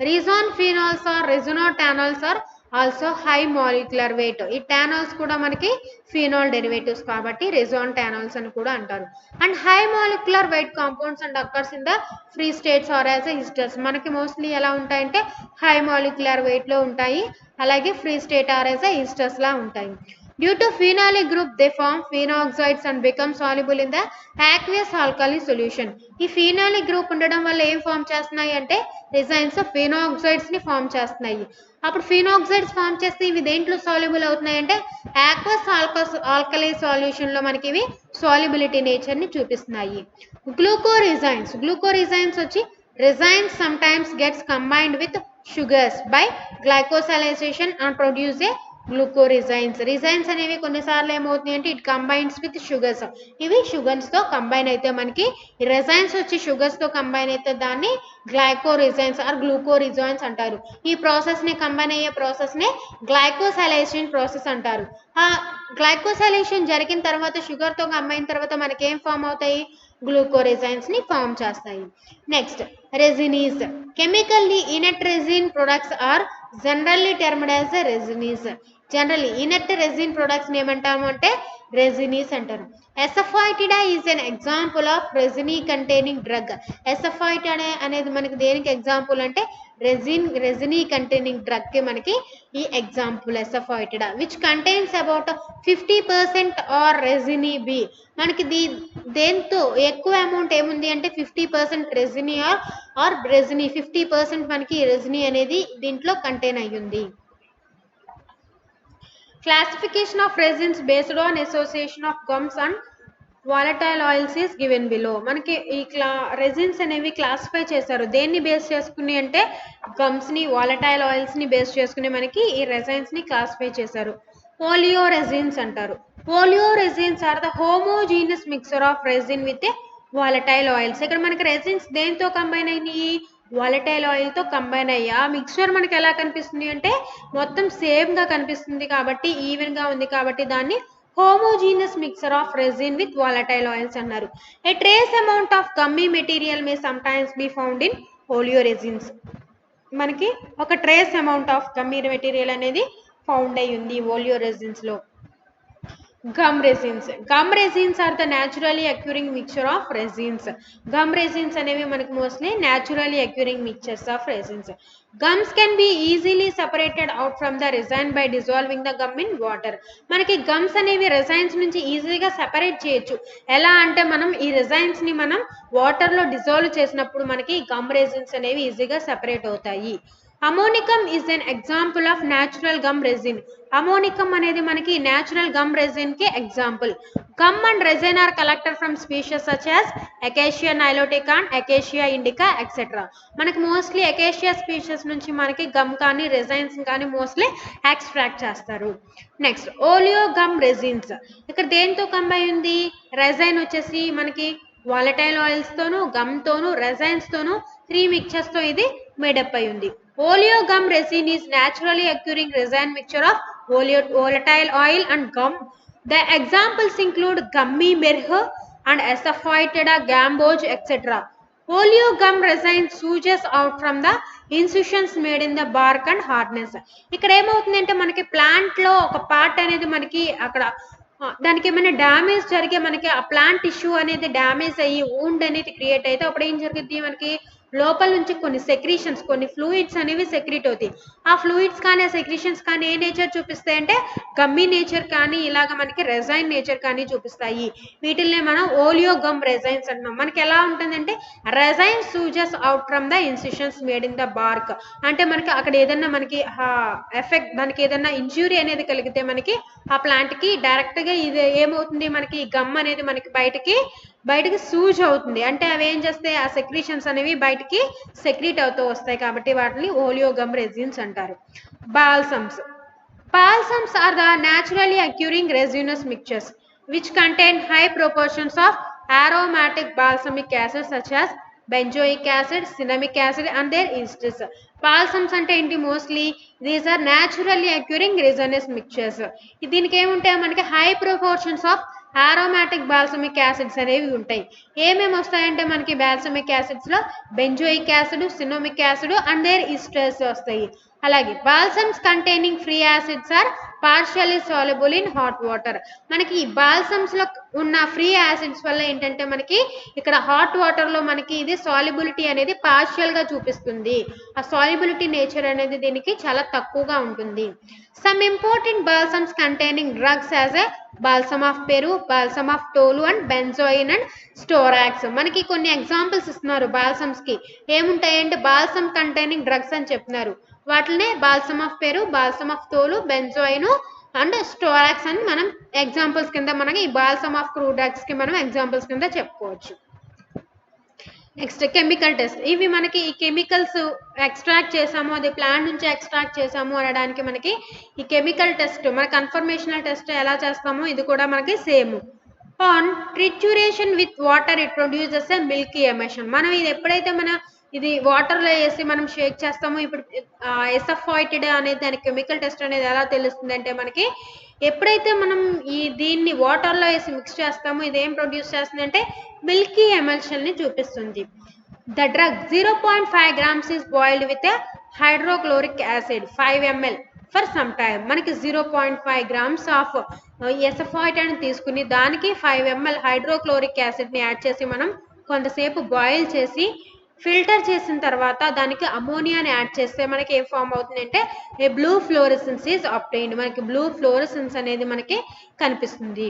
Speaker 1: Resin phenols or resinotannols are also high molecular weight. ఈ టానాల్స్ కూడా మనకి ఫినాల్ డెరివేటివ్స్ కాబట్టి రెజాన్ టానాల్స్ అని కూడా అంటారు. And high molecular weight compounds and occurs in the free states or as esters. మనకి మోస్ట్లీ ఎలా ఉంటాయంటే హై మాలిక్యులర్ వెయిట్లో ఉంటాయి, అలాగే free state or as esters లా ఉంటాయి. Due to phenolic group, they form phenoxides and become soluble in the aqueous alkali solution. ఈ phenolic group ఉండడం వల్ల ఏం ఫామ్ చేస్తున్నాయి అంటే రెజైన్స్ ఫినాక్సైడ్స్ ని ఫామ్ చేస్తున్నాయి. అప్పుడు ఫినాక్సైడ్స్ ఫామ్ చేస్తే ఇవి దేంట్లో సాల్యుబుల్ అవుతున్నాయి అంటే aqueous alkali సొల్యూషన్ లో మనకి ఇవి సాల్యుబిలిటీ నేచర్ ని చూపిస్తున్నాయి. గ్లూకోరిజైన్స్ వచ్చి resins sometimes gets combined with sugars by glycosylation and produce a resins అనేవి కొన్నిసార్లు ఏమవుతుంది అంటే ఇట్ కంబైన్స్ విత్ షుగర్స్. ఇవి షుగర్స్ తో కంబైన్ అయితే మనకి రెజైన్స్ వచ్చి షుగర్స్ తో కంబైన్ అయితే దాన్ని గ్లైకోరిజైన్స్ ఆర్ గ్లూకోరిజైన్స్ అంటారు. ఈ ప్రాసెస్ ని కంబైన్ అయ్యే ప్రాసెస్ ని గ్లైకోసైలేషన్ ప్రాసెస్ అంటారు. ఆ గ్లైకోసైలేషన్ జరిగిన తర్వాత షుగర్ తో కంబైన్ తర్వాత మనకి ఏం ఫామ్ అవుతాయి, గ్లూకోరిజైన్స్ ని ఫామ్ చేస్తాయి. Next, resenes. Chemically inert resin products are generally termed as resenes. Generally inert resin products ఏమంటాము అంటే రెజినీస్ అంటారు. Asafoetida is an example of resene containing drug. Asafoetida అనేది మనకి దేనికి ఎగ్జాంపుల్ అంటే రెజినీ కంటైనింగ్ డ్రగ్ కి మనకి ఈ example asafoetida which contains about 50% or resene B. మనకి దేంతో ఎక్కువ అమౌంట్ ఏముంది అంటే 50% రెజినీ ఆర్ రెజినీ 50% మనకి రెజినీ అనేది దీంట్లో కంటైన్ అయ్యింది. Classification of resins based on association of gums and volatile oils is given below. మనకి ఈ రెజిన్స్ అనేవి క్లాసిఫై చేశారు దేన్ని బేస్ చేసుకుని అంటే గమ్స్ ని వాలటైల్ ఆయిల్స్ ని బేస్ చేసుకుని మనకి ఈ రెజైన్స్ ని క్లాసిఫై చేశారు. ఓలియో రెజిన్స్ అంటారు. Oleo resins are the homogeneous mixture of resin with volatile oils. ఇక్కడ మనకి రెజిన్స్ దేంతో కంబైన్ అయినాయి, వాలటైల్ ఆయిల్ తో కంబైన్ అయ్యి ఆ మిక్చర్ మనకి ఎలా కనిపిస్తుంది అంటే మొత్తం సేమ్ గా కనిపిస్తుంది కాబట్టి ఈవెన్ గా ఉంది కాబట్టి దాన్ని homogeneous mixture of resin with volatile oils అన్నారు. A trace amount of gummy material may sometimes be found in oleoresins. మనకి ఒక trace amount of gummy material అనేది ఫౌండ్ అయి ఉంది ఓలియోరెజిన్స్ లో. Gum resins. Gum resins are the naturally occurring mixture of resins. Gum resins అనేవి మనకి mostly naturally occurring mixtures of resins. Gums can be easily separated out from the resin by dissolving the gum in water. మనకి gums అనేవి resins నుంచి ఈజీగా separate చేయొచ్చు. ఎలా అంటే మనం ఈ resins ని మనం వాటర్ లో డిజాల్వ్ చేసినప్పుడు మనకి గమ్ resins అనేవి ఈజీగా సెపరేట్ అవుతాయి. అమోనికమ్ is an example of natural gum resin. అమోనికమ్ అనేది మనకి న్యాచురల్ గమ్ రెజిన్ కి example. Gum and resin are collected from species such as acacia nilotica and acacia indica etcetera. మనకి మోస్ట్లీ అకేషియా స్పీషియస్ నుంచి మనకి గమ్ కానీ resins కానీ mostly extract చేస్తారు. Next oleo gum resins. ఇక్కడ దేంతో కంబైన్ ఉంది, రెజైన్ వచ్చేసి మనకి వాలటైల్ ఆయిల్స్ తోను గమ్ తోను రెజైన్స్ తోను 3 మిక్చర్స్ తో ఇది మేడప్ అయి ఉంది. Oleo gum resin is naturally occurring resin mixture of volatile oil and gum. The examples include gummy merh and asafoetida gamboge etc. Oleo gum resin oozes out from the incisions made in the bark and hardness. ఇక్కడ ఏమవుతుందంటే మనకి plant లో ఒక part అనేది మనకి అక్కడ దానికి ఏమైనా డ్యామేజ్ జరిగే మనకి ఆ ప్లాంట్ టిష్యూ అనేది డ్యామేజ్ అయ్యి వూండ్ అనేది క్రియేట్ అయితే అప్పుడు ఏం జరుగుతుంది, మనకి లోపల నుంచి కొన్ని సెక్రీషన్స్ కొన్ని ఫ్లూయిడ్స్ అనేవి సెక్రీట్ అవుతాయి. ఆ ఫ్లూయిడ్స్ కానీ ఆ సెక్రీషన్స్ కానీ ఏ నేచర్ చూపిస్తాయి అంటే గమ్మీ నేచర్ కానీ ఇలాగ మనకి రెజైన్ నేచర్ కానీ చూపిస్తాయి. వీటిల్నే మనం ఓలియో గమ్ రెజైన్స్ అంటున్నాం. మనకి ఎలా ఉంటుందంటే resin oozes out from the incisions made in the bark. అంటే మనకి అక్కడ ఏదన్నా మనకి ఎఫెక్ట్ దానికి ఏదన్నా ఇంజ్యూరీ అనేది కలిగితే మనకి ఆ ప్లాంట్ కి డైరెక్ట్ గా ఇది ఏమవుతుంది, మనకి గమ్ అనేది మనకి బయటకి సూజ్ అవుతుంది. అంటే అవి ఏం చేస్తాయి, ఆ సెక్రీషన్స్ అనేవి బయటికి సెక్రీట్ అవుతూ వస్తాయి కాబట్టి వాటిని ఓలియో గమ్ రెజిన్స్ అంటారు. బాల్సమ్స్. Balsams are the naturally occurring resinous mixtures which contain high proportions of aromatic balsamic acids such as benzoic acid, cinnamic acid and their esters. Balsams అంటే ఏంటి, mostly these are naturally occurring resinous mixtures. దీనికి ఏముంటాయి మనకి high proportions of aromatic balsamic acids అనేవి ఉంటాయి. ఏమేమి వస్తాయంటే మనకి బాల్సమిక్ యాసిడ్స్ లో benzoic acid, cinnamic acid and their esters వస్తాయి. అలాగే balsams containing free acids are partially soluble in hot water. మనకి ఈ బాల్సమ్స్ లో ఉన్న ఫ్రీ యాసిడ్స్ వల్ల ఏంటంటే మనకి ఇక్కడ హాట్ వాటర్ లో మనకి ఇది సాల్యుబిలిటీ అనేది పార్షియల్ గా చూపిస్తుంది. ఆ సాల్యుబిలిటీ నేచర్ అనేది దీనికి చాలా తక్కువగా ఉంటుంది. Some important balsams containing drugs as a balsam of Peru, balsam of Tolu and benzoin and storax. మనకి కొన్ని ఎగ్జాంపుల్స్ ఇస్తున్నారు బాల్సమ్స్ కి. ఏముంటాయంటే బాల్సమ్ కంటైనింగ్ డ్రగ్స్ అని చెప్తున్నారు. వాటినే balsam of Peru, balsam of తోలు, బెంజోయిన్ అండ్ స్టోరాక్స్ అని మనం ఎగ్జాంపుల్స్ కింద మనకి ఈ బాల్సమ్ ఆఫ్ క్రూ డ్రగ్స్ కి మనం ఎగ్జాంపుల్స్ కింద చెప్పుకోవచ్చు. Next chemical test. ఇవి మనకి ఈ కెమికల్స్ ఎక్స్ట్రాక్ట్ చేసాము, అది ప్లాంట్ నుంచి ఎక్స్ట్రాక్ట్ చేసాము అనడానికి మనకి ఈ కెమికల్ టెస్ట్ మన కన్ఫర్మేషనల్ టెస్ట్ ఎలా చేస్తామో ఇది కూడా మనకి same. On trituration with water it produces a milky emission. మనం ఇది ఎప్పుడైతే ఇది వాటర్ లో వేసి మనం షేక్ చేస్తామో ఇప్పుడు ఎసఫాయిటెడ్ అనేది దాని కెమికల్ టెస్ట్ అనేది ఎలా తెలుస్తుంది అంటే మనకి ఎప్పుడైతే మనం దీన్ని వాటర్ లో వేసి మిక్స్ చేస్తామో ఇది ఏం ప్రొడ్యూస్ చేస్తుంది అంటే మిల్కీ ఎమల్షన్ ని చూపిస్తుంది. The drug 0.5 grams is boiled with a hydrochloric acid 5 ml for some time. మనకి 0.5 grams ఆఫ్ ఎసఫాయిటెడ్ తీసుకుని దానికి 5 ml హైడ్రోక్లోరిక్ యాసిడ్ ని యాడ్ చేసి మనం కొంతసేపు బాయిల్ చేసి ఫిల్టర్ చేసిన తర్వాత దానికి అమోనియాని యాడ్ చేస్తే మనకి ఏం ఫామ్ అవుతుంది అంటే ఏ బ్లూ ఫ్లోరెసెన్స్ ఈజ్ అబ్టైన్డ్. మనకి బ్లూ ఫ్లోరెసెన్స్ అనేది మనకి కనిపిస్తుంది.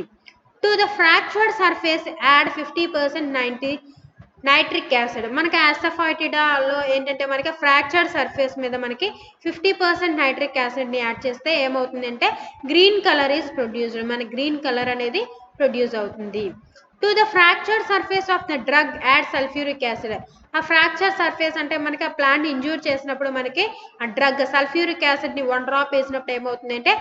Speaker 1: To the fractured surface add 50% nitric acid. మనకి యాసఫాయిటిడాలో ఏంటంటే మనకి ఫ్రాక్చర్డ్ సర్ఫేస్ మీద మనకి 50% నైట్రిక్ యాసిడ్ ని యాడ్ చేస్తే ఏమవుతుంది అంటే గ్రీన్ కలర్ ఈజ్ ప్రొడ్యూస్డ్. మన గ్రీన్ కలర్ అనేది ప్రొడ్యూస్ అవుతుంది. To the fractured surface of the drug add sulphuric acid. ఆ ఫ్రాక్చర్ సర్ఫేస్ అంటే మనకి ఆ ప్లాంట్ ఇంజ్యూర్ చేసినప్పుడు మనకి ఆ డ్రగ్ సల్ఫ్యూరిక్ యాసిడ్ ని 1 డ్రాప్ వేసినప్పుడు ఏమవుతుంది అంటే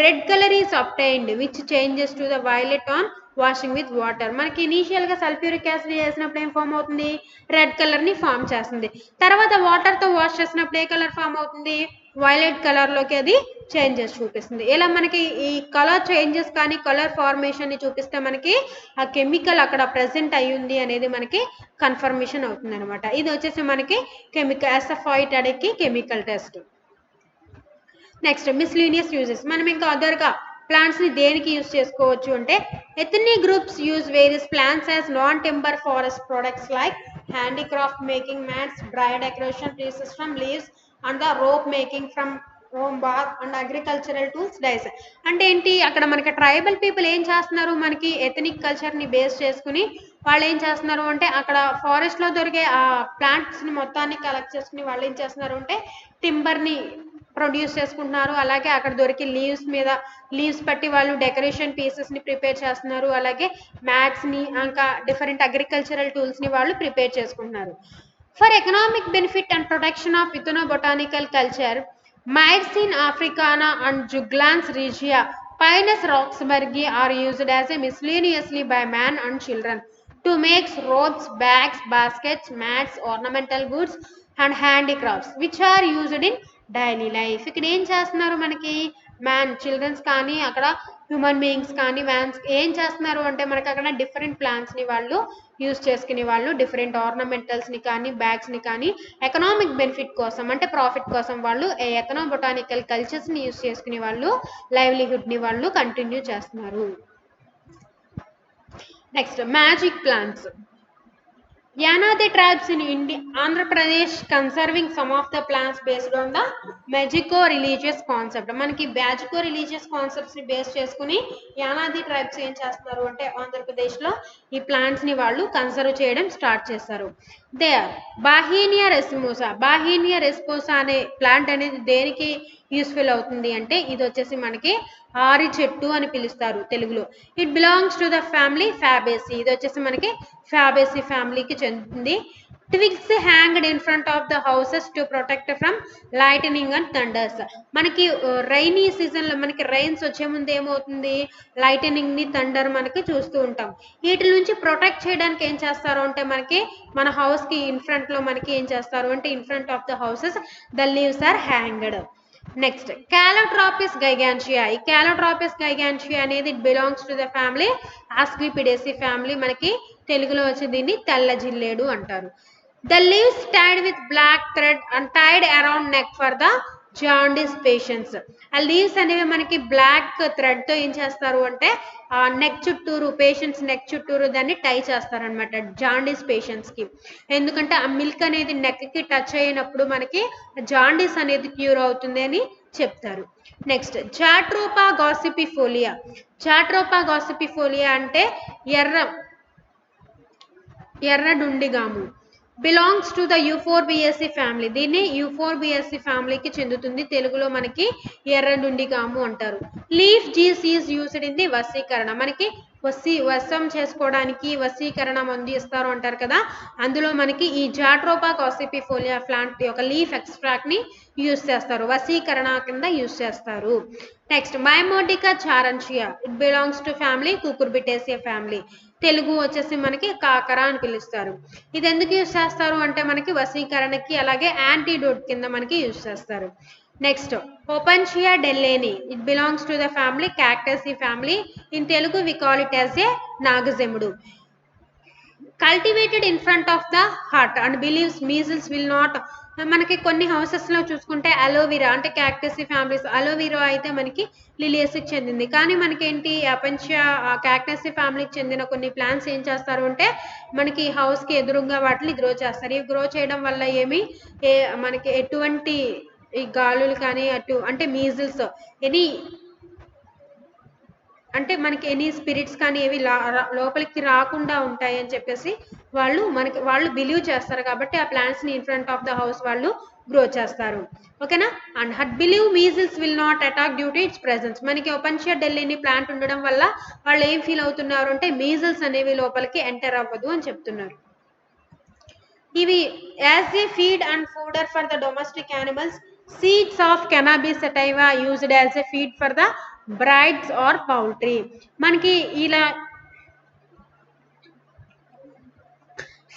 Speaker 1: red colour is obtained which changes to the violet on washing with water. మనకి ఇనీషియల్ గా సల్ఫ్యూరిక్ యాసిడ్ చేసినప్పుడు ఏం ఫామ్ అవుతుంది, రెడ్ కలర్ ని ఫామ్ చేస్తుంది. తర్వాత వాటర్ తో వాష్ చేసినప్పుడు ఏ కలర్ ఫామ్ అవుతుంది, వైలెట్ కలర్ లోకి అది చేంజెస్ చూపిస్తుంది. ఇలా మనకి ఈ కలర్ చేంజెస్ కానీ కలర్ ఫార్మేషన్ ని చూపిస్తే మనకి ఆ కెమికల్ అక్కడ ప్రెసెంట్ అయ్యింది అనేది మనకి కన్ఫర్మేషన్ అవుతుంది అనమాట. ఇది వచ్చేసి మనకి కెమికల్ ఎసఫాయిట్ అడికి chemical test. Next miscellaneous uses. మనం ఇంకా అదర్గా ప్లాంట్స్ ని దేనికి యూజ్ చేసుకోవచ్చు అంటే ethnic groups use various plants as non timber forest products like handicraft making mats, dry decoration pieces from leaves and the rope making from home bar and agricultural tools dyes. అంటే ఏంటి, అక్కడ మనకి tribal people ఏం చేస్తున్నారు, మనకి ethnic culture ని base చేసుకుని వాళ్ళు ఏం చేస్తున్నారు అంటే అక్కడ ఫారెస్ట్ లో దొరికే ఆ ప్లాంట్స్ ని మొత్తాన్ని కలెక్ట్ చేసుకుని వాళ్ళు ఏం చేస్తున్నారు అంటే టింబర్ ని ప్రొడ్యూస్ చేసుకుంటున్నారు. అలాగే అక్కడ దొరికి లీవ్స్ పట్టి వాళ్ళు డెకరేషన్ పీసెస్ ని ప్రిపేర్ చేస్తున్నారు. అలాగే మ్యాట్స్ ని ఇంకా డిఫరెంట్ అగ్రికల్చరల్ టూల్స్ ని వాళ్ళు ప్రిపేర్ చేసుకుంటున్నారు. For economic benefit and protection of ethnobotanical culture, Myrcene africana and Juglans regia, Pinus roxburghi are used as a miscellaneously by man and children to make ropes, bags, baskets, mats, ornamental goods and handicrafts which are used in daily life. ఇక్కడ ఏం చేస్తున్నారు మనకి man children's కానీ అక్కడ human beings కానీ vans ఏం చేస్తున్నారు అంటే మనకి అక్కడ డిఫరెంట్ ప్లాంట్స్ ని వాళ్ళు యూజ్ చేసుకునే వాళ్ళు డిఫరెంట్ ఆర్నమెంటల్స్ ని కానీ బ్యాగ్స్ ని కానీ ఎకనామిక్ బెనిఫిట్ కోసం అంటే ప్రాఫిట్ కోసం వాళ్ళు ఎకనో బొటానికల్ కల్చర్స్ ని యూజ్ చేసుకునే వాళ్ళు లైవ్లీహుడ్ ని వాళ్ళు కంటిన్యూ చేస్తున్నారు. Next magic plants. Yanadi tribes in India, Andhra Pradesh conserving some of the plants based on the magico religious concept. మనకి బ్యాజికో రిలీజియస్ కాన్సెప్ట్స్ ని బేస్ చేసుకుని యానాది ట్రైబ్స్ ఏం చేస్తున్నారు అంటే ఆంధ్రప్రదేశ్ లో ఈ ప్లాంట్స్ ని వాళ్ళు కన్సర్వ్ చేయడం స్టార్ట్ చేస్తారు. దే బాహీనియా రెస్పోసా అనే ప్లాంట్ అనేది దేనికి యూస్ఫుల్ అవుతుంది అంటే ఇది వచ్చేసి మనకి ఆరి చెట్టు అని పిలుస్తారు తెలుగులో. It belongs to the family Fabaceae. ఇది వచ్చేసి మనకి ఫ్యాబేసి ఫ్యామిలీకి చెందుతుంది. Twigs hanged in front of the houses to protect from lightening and Thunders. మనకి రైనీ సీజన్ లో మనకి రైన్స్ వచ్చే ముందు ఏమవుతుంది, లైటనింగ్ ని థండర్ మనకి చూస్తూ ఉంటాం. వీటి నుంచి ప్రొటెక్ట్ చేయడానికి ఏం చేస్తారు అంటే మనకి మన హౌస్ కి ఇన్ ఫ్రంట్ లో మనకి ఏం చేస్తారు అంటే in front of the houses the leaves are hanged. Next calotropis gigantea. ఈ క్యాలోట్రాపిస్ గైగాన్షియా అనేది it belongs to the family asclepiadaceae family. మనకి తెలుగులో వచ్చి దీన్ని తెల్ల జిల్లేడు అంటారు. The leaves tied with black thread and tied around neck for the jaundice patients. ఆ లీవ్స్ అనేవి మనకి బ్లాక్ థ్రెడ్ తో ఏం చేస్తారు అంటే ఆ నెక్ చుట్టూరు పేషెంట్స్ నెక్ చుట్టూరు దాన్ని టై చేస్తారనమాట జాండిస్ పేషెంట్స్ కి. ఎందుకంటే ఆ మిల్క్ అనేది నెక్ కి టచ్ అయినప్పుడు మనకి జాండిస్ అనేది క్యూర్ అవుతుంది అని చెప్తారు. నెక్స్ట్ జాట్రోపా గాసిపిఫోలియా. జాట్రోపా గాసిపిఫోలియా అంటే ఎర్ర డుండిగాము. Belongs to the euphorbiaceae family. దీన్ని యూఫోర్బియేసి ఫ్యామిలీకి చెందుతుంది. తెలుగులో మనకి ఎర్రడుండిగాము అంటారు. Leaf juice is used in the వశీకరణ. మనకి వశం చేసుకోవడానికి వశీకరణ మందు ఇస్తారు అంటారు కదా, అందులో మనకి ఈ జాట్రోపా గాసిపిఫోలియా ప్లాంట్ యొక్క లీఫ్ ఎక్స్ట్రాక్ట్ ని యూస్ చేస్తారు, వశీకరణ కింద యూస్ చేస్తారు. Next momordica charantia. It belongs to family cucurbitaceae family. Telugu వచ్చేసి మనకి కాకర అని పిలుస్తారు. ఇది ఎందుకు యూస్ చేస్తారు అంటే మనకి వశీకరణకి అలాగే యాంటీడోట్ కింద మనకి యూస్ చేస్తారు. Next opuntia dillenii. It belongs to the family cactaceae family. In Telugu we call it as a నాగజెముడు. Cultivated in front of the heart and believes measles will not. మనకి కొన్ని హౌసెస్ లో చూసుకుంటే అలోవెరా అంటే క్యాక్టసీ families aloe vera అయితే మనకి లిలియస్కి చెందింది. కానీ మనకేంటి అపెన్షియా క్యాక్టసీ ఫ్యామిలీకి చెందిన కొన్ని ప్లాంట్స్ ఏం చేస్తారు అంటే మనకి హౌస్ కి ఎదురుగా వాటిని గ్రో చేస్తారు. ఇవి గ్రో చేయడం వల్ల మనకి ఎటువంటి ఈ గాలులు కానీ అంటే మీజిల్స్ అంటే మనకి ఎనీ స్పిరిట్స్ కానీ ఏవి లోపలికి రాకుండా ఉంటాయి అని చెప్పేసి వాళ్ళు బిలీవ్ చేస్తారు. కాబట్టి ఆ ప్లాంట్స్ ని in front of the house వాళ్ళు గ్రో చేస్తారు. ఓకేనా. And hut believe measles will not attack due to its presence. మనకి ఓపెన్షియా డెల్లీని ప్లాంట్ ఉండడం వల్ల వాళ్ళు ఏం ఫీల్ అవుతున్నారు అంటే మీజిల్స్ అనేవి లోపలికి ఎంటర్ అవ్వదు అని చెప్తున్నారు. ఇవి as a feed and fodder for the domestic animals, seeds of cannabis sativa used as a feed for the birds or poultry. మనకి ఇలా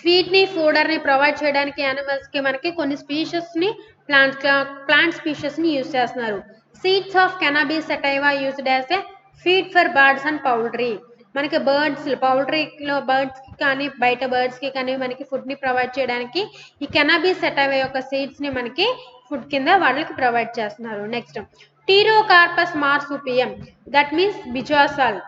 Speaker 1: ఫీడ్ ని ఫూడర్ ని ప్రొవైడ్ చేయడానికి యానిమల్స్ కి మనకి కొన్ని స్పీషీస్ ని ప్లాంట్ స్పీషీస్ ని యూజ్ చేస్తున్నారు. Seeds of cannabis sativa used as a feed for birds and poultry. మనకి బర్డ్స్ పౌల్ట్రీలో బర్డ్స్ కి కానీ బయట బర్డ్స్ కి కానీ మనకి ఫుడ్ ని ప్రొవైడ్ చేయడానికి ఈ కెనాబిస్ సటైవా యొక్క సీడ్స్ ని మనకి ఫుడ్ కింద వాళ్ళకి ప్రొవైడ్ చేస్తున్నారు. Next pterocarpus marsupium, that means Bijasal,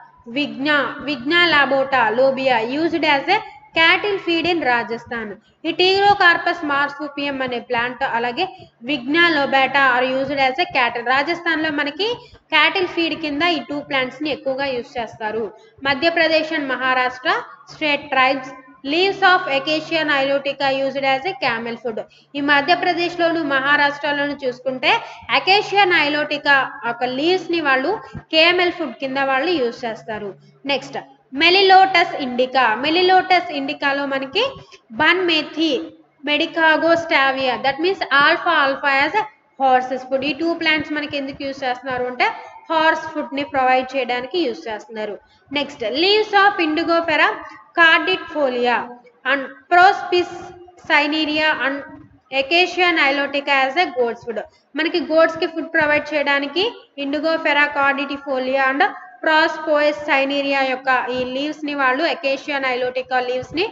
Speaker 1: vigna lobata lobia used as a cattle feed in Rajasthan. ఈ టీరోకార్పస్ మార్సుపియం అనే ప్లాంట్ అలాగే vigna lobata are used as a cattle. Rajasthan లో మనకి క్యాటిల్ ఫీడ్ కింద ఈ టూ ప్లాంట్స్ ని ఎక్కువగా యూజ్ చేస్తారు. Madhya Pradesh and Maharashtra state tribes leaves of acacia nilotica used as a camel food. ఈ మధ్యప్రదేశ్ లోను మహారాష్ట్రలోను చూసుకుంటే అకేషియా నైలోటికా ఒక లీవ్స్ ని వాళ్ళు కేమెల్ ఫుడ్ కింద వాళ్ళు యూజ్ చేస్తారు. Next మెలిలోటస్ indica. మెలిలోటస్ ఇండికాలో మనకి బన్ మెథి medicago sativa, that means alfalfa alfalfa as horses food. ఈ టూ ప్లాంట్స్ మనకి ఎందుకు యూజ్ చేస్తున్నారు అంటే హార్స్ ఫుడ్ ని ప్రొవైడ్ చేయడానికి యూజ్ చేస్తున్నారు. Next leaves of indigofera cordifolia and prosopis cineraria and acacia nilotica as a goats food. మనకి goats కి ఫుడ్ ప్రొవైడ్ చేయడానికి ఇండిగోఫెరా కార్డిటిఫోలియా అండ్ ప్రాస్పోయిస్ సైనీరియా యొక్క ఈ లీవ్స్ ని వాళ్ళు ఎకేషియా నైలోటికా లీవ్స్ ని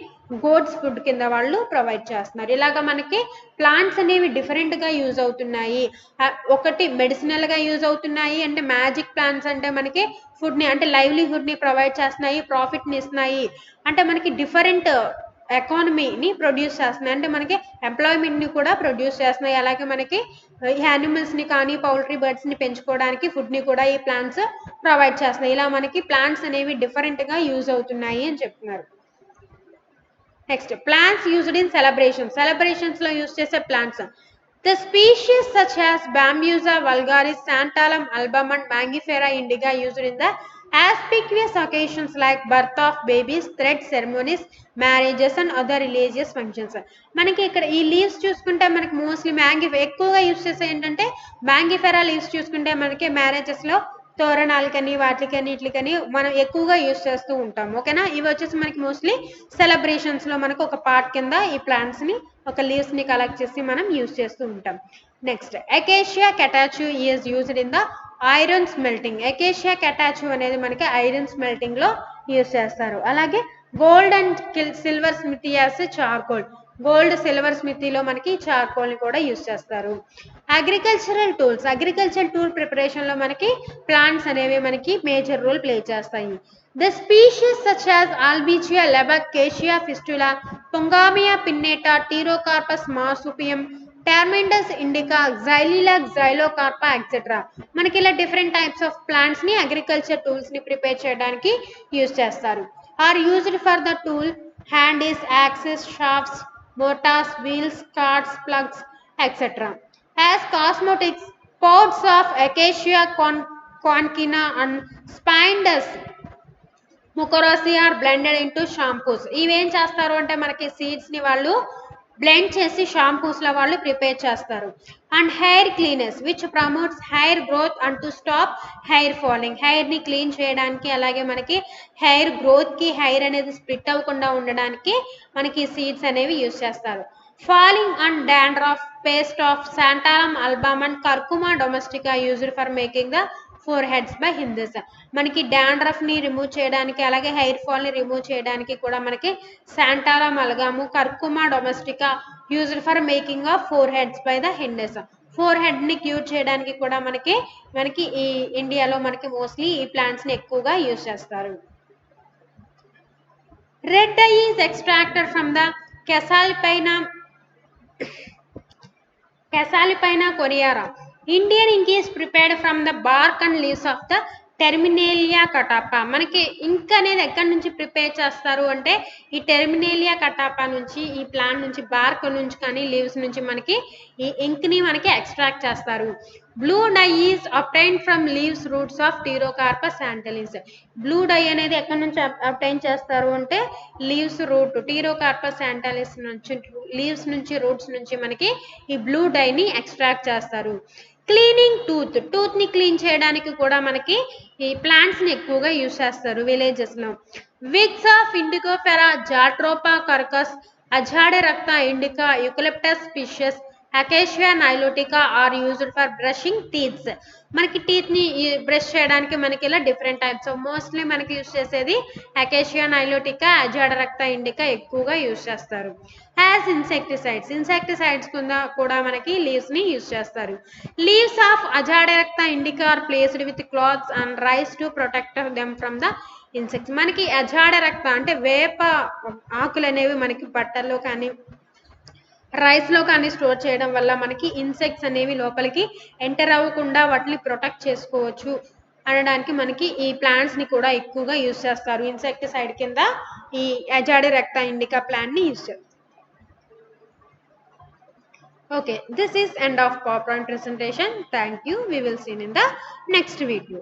Speaker 1: గోడ్స్ ఫుడ్ కింద వాళ్ళు ప్రొవైడ్ చేస్తున్నారు. ఇలాగా మనకి ప్లాంట్స్ అనేవి డిఫరెంట్ గా యూజ్ అవుతున్నాయి. ఒకటి మెడిసినల్ గా యూజ్ అవుతున్నాయి అంటే మ్యాజిక్ ప్లాంట్స్ అంటే మనకి ఫుడ్ ని అంటే లైవ్లీహుడ్ ని ప్రొవైడ్ చేస్తున్నాయి, ప్రాఫిట్ ని ఇస్తున్నాయి అంటే మనకి డిఫరెంట్ ఎకానమీని ప్రొడ్యూస్ చేస్తున్నాయి అంటే మనకి ఎంప్లాయ్మెంట్ ని కూడా ప్రొడ్యూస్ చేస్తున్నాయి. అలాగే మనకి యానిమల్స్ ని కానీ పౌల్ట్రీ బర్డ్స్ ని పెంచుకోవడానికి ఫుడ్ ని కూడా ఈ ప్లాంట్స్ ప్రొవైడ్ చేస్తున్నాయి. ఇలా మనకి ప్లాంట్స్ అనేవి డిఫరెంట్ గా యూజ్ అవుతున్నాయి అని చెప్తున్నారు. Next plants used in celebrations లో యూజ్ చేసే plants. The species such as bambusa vulgaris, santalum album and mangifera indica used in the auspicious occasions like birth of babies, thread ceremonies, marriages and other religious functions. మనకి ఇక్కడ ఈ leaves చూసుకుంటే మనకి mostly ఎక్కువగా use చేసే ఏంటంటే Mangifera leaves చూసుకుంటే మనకి మ్యారేజెస్ లో తోరణాలకని వాటికని ఇట్లకని మనం ఎక్కువగా యూజ్ చేస్తూ ఉంటాం. ఓకేనా. ఇవి వచ్చేసి మనకి మోస్ట్లీ సెలబ్రేషన్స్ లో మనకు ఒక పార్ట్ కింద ఈ ప్లాంట్స్ ని ఒక లీవ్స్ ని కలెక్ట్ చేసి మనం యూజ్ చేస్తూ ఉంటాం. Next acacia catechu is used in the iron smelting. Acacia catechu అనేది మనకి ఐరన్ స్మెల్టింగ్ లో యూజ్ చేస్తారు. అలాగే gold and silver smithy as charcoal. Gold silver స్మితీలో మనకి చార్కోల్ ని కూడా యూజ్ చేస్తారు. అగ్రికల్చరల్ టూల్ ప్రిపరేషన్ లో మనకి ప్లాంట్స్ అనేవి మనకి మేజర్ రోల్ ప్లే చేస్తాయి. The species such as albizia lebbeck, cassia fistula, pongamia pinnata, pterocarpus marsupium, tamarindus indica, జైలిలాక్, జైలోకార్పా ఎక్సెట్రా. మనకి ఇలా డిఫరెంట్ టైప్స్ ఆఫ్ ప్లాంట్స్ ని అగ్రికల్చర్ టూల్స్ ని ప్రిపేర్ చేయడానికి యూజ్ చేస్తారు. Are used for the tool handles, axes, shafts, mortars, wheels, carts, ploughs etcetera. As cosmetics, pods of Acacia conchina and Spindus mukorossi are blended into shampoos. ఇవేం చేస్తారు అంటే మనకి seeds ని వాళ్ళు blend చేసి షాంపూస్ లో వాళ్ళు ప్రిపేర్ చేస్తారు. And hair cleaners which promotes hair growth and to stop hair falling. Hair ని క్లీన్ చేయడానికి అలాగే మనకి హెయిర్ గ్రోత్ కి హెయిర్ అనేది స్ప్లిట్ అవ్వకుండా ఉండడానికి మనకి సీడ్స్ అనేవి యూజ్ చేస్తారు. Falling and dandruff paste of santalum album and curcuma domestica used for making the foreheads by Hindus. మనకి డాండ్రఫ్ ని రిమూవ్ చేయడానికి అలాగే హెయిర్ ఫాల్ ని రిమూవ్ చేయడానికి కూడా మనకి శాంటాలం అల్గాము, curcuma domestica used for making of four heads by the Hindus. Four head ని క్యూర్ చేయడానికి కూడా మనకి ఈ ఇండియాలో మనకి మోస్ట్లీ ఈ ప్లాంట్స్ ని ఎక్కువగా యూజ్ చేస్తారు. Red dye is extracted from the Casalpina coriaria. Indian ink is prepared from the bark and leaves of the Terminalia కటాపా మనకి ఇంక్ అనేది ఎక్కడి నుంచి ప్రిపేర్ చేస్తారు అంటే ఈ టెర్మినేలియా కటాపా నుంచి, ఈ ప్లాంట్ నుంచి, బార్క్ నుంచి కానీ లీవ్స్ నుంచి మనకి ఈ ఇంక్ ని మనకి ఎక్స్ట్రాక్ట్ చేస్తారు. Blue dye is obtain from leaves roots of pterocarpus santalinus. Blue dye అనేది ఎక్కడి నుంచి అబ్టైన్ చేస్తారు అంటే లీవ్స్ రూట్ టీరోకార్పస్ శాంటలిన్స్ నుంచి, లీవ్స్ నుంచి, రూట్స్ నుంచి మనకి ఈ బ్లూ డైని ఎక్స్ట్రాక్ట్ చేస్తారు. క్లీనింగ్ టూత్ ని క్లీన్ చేయడానికి కూడా మనకి ఈ ప్లాంట్స్ ని ఎక్కువగా యూస్ చేస్తారు విలేజెస్ లో. Twigs of indigofera, jatropha curcas, azadirachta indica, eucalyptus species, acacia nilotica are used for brushing teeths. మనకి టీత్ ని బ్రష్ చేయడానికి మనకి ఇలా డిఫరెంట్ టైప్స్ ఆఫ్, మోస్ట్లీ మనకి యూస్ చేసేది అకేషియా నైలోటికా, అజాడ రక్త ఇండికా ఎక్కువగా యూస్ చేస్తారు. యాజ్ ఇన్సెక్టిసైడ్స్ కూడా మనకి లీవ్స్ ని యూస్ చేస్తారు. లీవ్స్ ఆఫ్ అజాడ రక్త indica are placed with clothes and rice to protect them from the insects. మనకి అజాడ రక్త అంటే వేప ఆకులు అనేవి మనకి బట్టల్లో కానీ రైస్ లో కానీ స్టోర్ చేయడం వల్ల మనకి ఇన్సెక్ట్స్ అనేవి లోపలికి ఎంటర్ అవ్వకుండా వాటిని ప్రొటెక్ట్ చేసుకోవచ్చు అనడానికి మనకి ఈ ప్లాంట్స్ ని కూడా ఎక్కువగా యూస్ చేస్తారు. ఇన్సెక్టిసైడ్ కింద ఈ అజాడే రెక్టా ఇండికా ప్లాంట్ ని యూస్ చేస్తారు. Okay, this is end of PowerPoint presentation. Thank you. We will see in the next video.